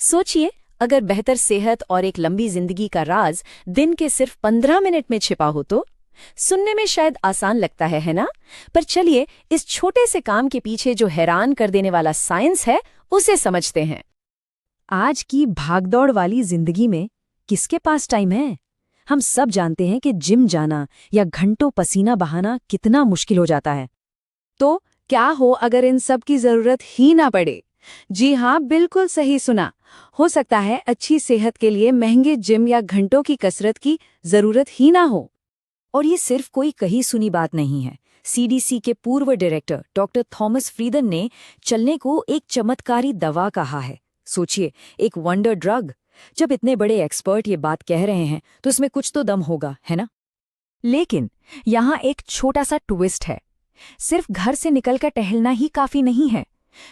सोचिए, अगर बेहतर सेहत और एक लंबी जिंदगी का राज दिन के सिर्फ 15 मिनट में छिपा हो तो? सुनने में शायद आसान लगता है ना? पर चलिए, इस छोटे से काम के पीछे जो हैरान कर देने वाला साइंस है, उसे समझते हैं। आज की भागदौड़ वाली जिंदगी में किसके पास टाइम है? हम सब जानते हैं कि जिम जाना या घंटों पसीना बहाना कितना मुश्किल हो जाता है। तो क्या हो अगर इन सब की जरूरत ही ना पड़े? जी हाँ, बिल्कुल सही सुना। हो सकता है अच्छी सेहत के लिए महंगे जिम या घंटों की कसरत की जरूरत ही ना हो। और ये सिर्फ कोई कही सुनी बात नहीं है। सीडीसी के पूर्व डायरेक्टर डॉक्टर थॉमस फ्रीडन ने चलने को एक चमत्कारी दवा कहा है। सोचिए, एक वंडर ड्रग। जब इतने बड़े एक्सपर्ट ये बात कह रहे हैं तो इसमें कुछ तो दम होगा, है ना? लेकिन यहाँ एक छोटा सा ट्विस्ट है। सिर्फ घर से निकलकर टहलना ही काफी नहीं है।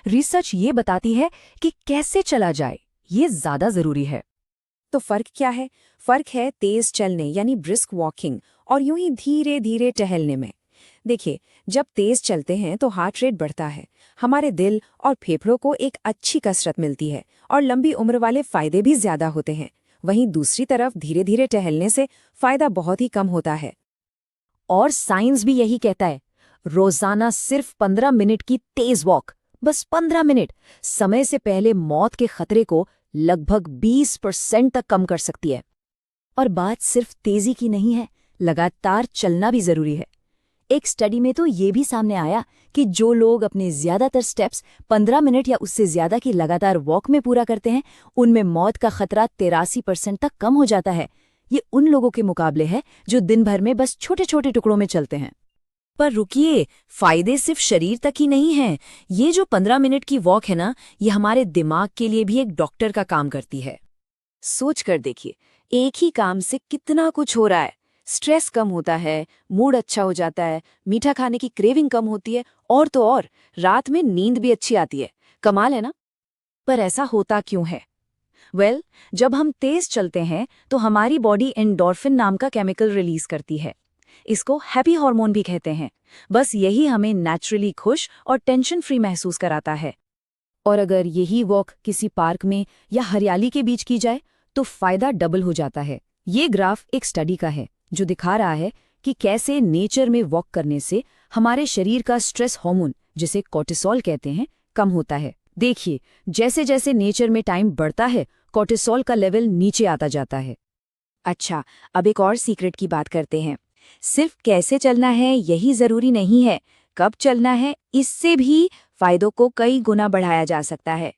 रिसर्च ये बताती है कि कैसे चला जाए, ये ज्यादा जरूरी है। तो फर्क क्या है? फर्क है तेज चलने यानी ब्रिस्क वॉकिंग और यूं ही धीरे धीरे टहलने में। देखिए, जब तेज चलते हैं तो हार्ट रेट बढ़ता है, हमारे दिल और फेफड़ों को एक अच्छी कसरत मिलती है और लंबी उम्र वाले फायदे भी ज्यादा होते हैं। वहीं दूसरी तरफ धीरे धीरे टहलने से फायदा बहुत ही कम होता है। और साइंस भी यही कहता है। रोजाना सिर्फ 15 मिनट की तेज वॉक, बस 15 मिनट, समय से पहले मौत के खतरे को लगभग 20% तक कम कर सकती है। और बात सिर्फ तेजी की नहीं है, लगातार चलना भी जरूरी है। एक स्टडी में तो ये भी सामने आया कि जो लोग अपने ज्यादातर स्टेप्स 15 मिनट या उससे ज्यादा की लगातार वॉक में पूरा करते हैं, उनमें मौत का खतरा 83% तक कम हो जाता है। ये उन लोगों के मुकाबले है जो दिन भर में बस छोटे छोटे टुकड़ों में चलते हैं। पर रुकिए, फायदे सिर्फ शरीर तक ही नहीं हैं। ये जो 15 मिनट की वॉक है ना, ये हमारे दिमाग के लिए भी एक डॉक्टर का काम करती है। सोच कर देखिए, एक ही काम से कितना कुछ हो रहा है। स्ट्रेस कम होता है, मूड अच्छा हो जाता है, मीठा खाने की क्रेविंग कम होती है, और तो और रात में नींद भी अच्छी आती है। कमाल है ना? पर ऐसा होता क्यों है? जब हम तेज चलते हैं तो हमारी बॉडी एंडोर्फिन नाम का केमिकल रिलीज करती है। इसको हैप्पी हार्मोन भी कहते हैं। बस यही हमें नेचुरली खुश और टेंशन फ्री महसूस कराता है। और अगर यही वॉक किसी पार्क में या हरियाली के बीच की जाए तो फायदा डबल हो जाता है। ये ग्राफ एक स्टडी का है जो दिखा रहा है कि कैसे नेचर में वॉक करने से हमारे शरीर का स्ट्रेस हार्मोन, जिसे कोर्टिसोल कहते हैं, कम होता है। देखिए, जैसे जैसे नेचर में टाइम बढ़ता है, कोर्टिसोल का लेवल नीचे आता जाता है। अच्छा, अब एक और सीक्रेट की बात करते हैं। सिर्फ कैसे चलना है यही जरूरी नहीं है, कब चलना है इससे भी फायदों को कई गुना बढ़ाया जा सकता है।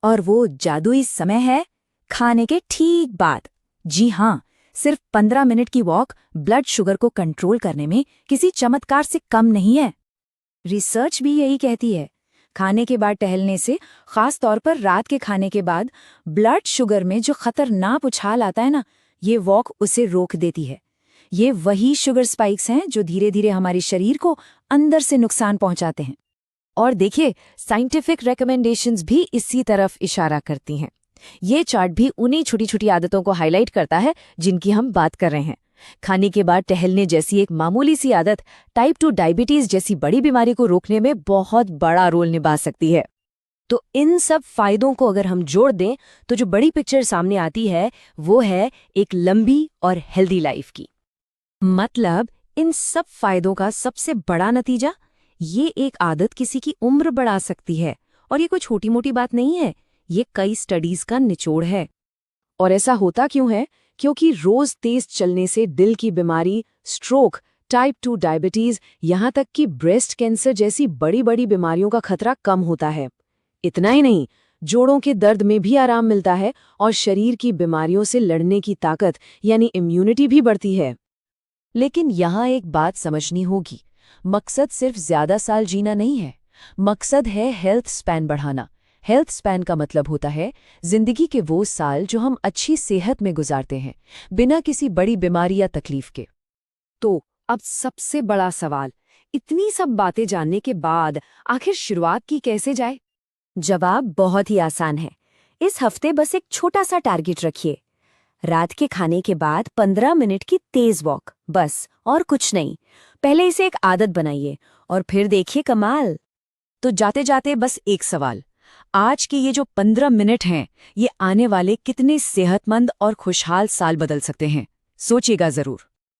और वो जादुई समय है खाने के ठीक बाद। जी हाँ, सिर्फ 15 मिनट की वॉक ब्लड शुगर को कंट्रोल करने में किसी चमत्कार से कम नहीं है। रिसर्च भी यही कहती है। खाने के बाद टहलने से, खास तौर पर रात के खाने के बाद, ब्लड शुगर में जो खतरनाक उछाल आता है ना, ये वॉक उसे रोक देती है। ये वही शुगर स्पाइक्स हैं जो धीरे धीरे हमारे शरीर को अंदर से नुकसान पहुंचाते हैं। और देखिए, साइंटिफिक रिकमेंडेशंस भी इसी तरफ इशारा करती हैं। ये चार्ट भी उन्हीं छोटी छोटी आदतों को हाईलाइट करता है जिनकी हम बात कर रहे हैं। खाने के बाद टहलने जैसी एक मामूली सी आदत टाइप 2 डायबिटीज जैसी बड़ी बीमारी को रोकने में बहुत बड़ा रोल निभा सकती है। तो इन सब फायदों को अगर हम जोड़ दें तो जो बड़ी पिक्चर सामने आती है वो है एक लंबी और हेल्दी लाइफ की। मतलब इन सब फायदों का सबसे बड़ा नतीजा, ये एक आदत किसी की उम्र बढ़ा सकती है। और ये कोई छोटी मोटी बात नहीं है, ये कई स्टडीज का निचोड़ है। और ऐसा होता क्यों है? क्योंकि रोज तेज चलने से दिल की बीमारी, स्ट्रोक, टाइप 2 डायबिटीज, यहाँ तक कि ब्रेस्ट कैंसर जैसी बड़ी बड़ी बीमारियों का खतरा कम होता है। इतना ही नहीं, जोड़ों के दर्द में भी आराम मिलता है और शरीर की बीमारियों से लड़ने की ताकत यानी इम्यूनिटी भी बढ़ती है। लेकिन यहाँ एक बात समझनी होगी, मकसद सिर्फ ज्यादा साल जीना नहीं है, मकसद है हेल्थ स्पैन बढ़ाना। हेल्थ स्पैन का मतलब होता है जिंदगी के वो साल जो हम अच्छी सेहत में गुजारते हैं, बिना किसी बड़ी बीमारी या तकलीफ के। तो अब सबसे बड़ा सवाल, इतनी सब बातें जानने के बाद आखिर शुरुआत की कैसे जाए? जवाब बहुत ही आसान है। इस हफ्ते बस एक छोटा सा टारगेट रखिए। रात के खाने के बाद 15 मिनट की तेज वॉक, बस, और कुछ नहीं। पहले इसे एक आदत बनाइए और फिर देखिए कमाल। तो जाते जाते बस एक सवाल, आज के ये जो 15 मिनट हैं, ये आने वाले कितने सेहतमंद और खुशहाल साल बदल सकते हैं, सोचिएगा जरूर।